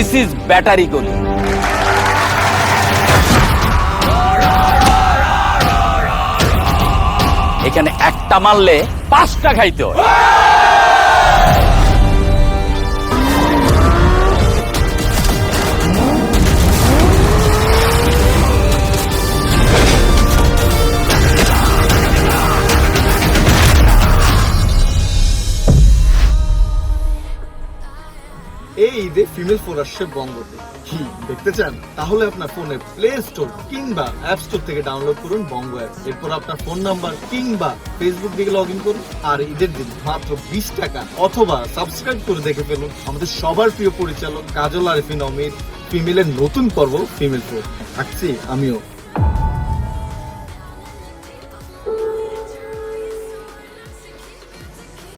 This is battery গলি। এখানে একটা মারলে 5টা খাইতে হয়। এই ঈদে ফিমেল ফোন আসছে বঙ্গতে। কি দেখতে চান? তাহলে আপনার ফোনে প্লে স্টোর কিংবা অ্যাপ স্টোর থেকে ডাউনলোড করুন বঙ্গ অ্যাপ। এরপর আপনার ফোন নাম্বার কিংবা ফেসবুক দিকে লগ ইন করুন আর ঈদের দিন মাত্র 20 টাকা অথবা সাবস্ক্রাইব করে দেখে ফেলুন আমাদের সবার প্রিয় পরিচালক কাজল আরিফিন অমির ফিমেলের নতুন পর্ব ফিমেল ফোন। থাকছি আমিও।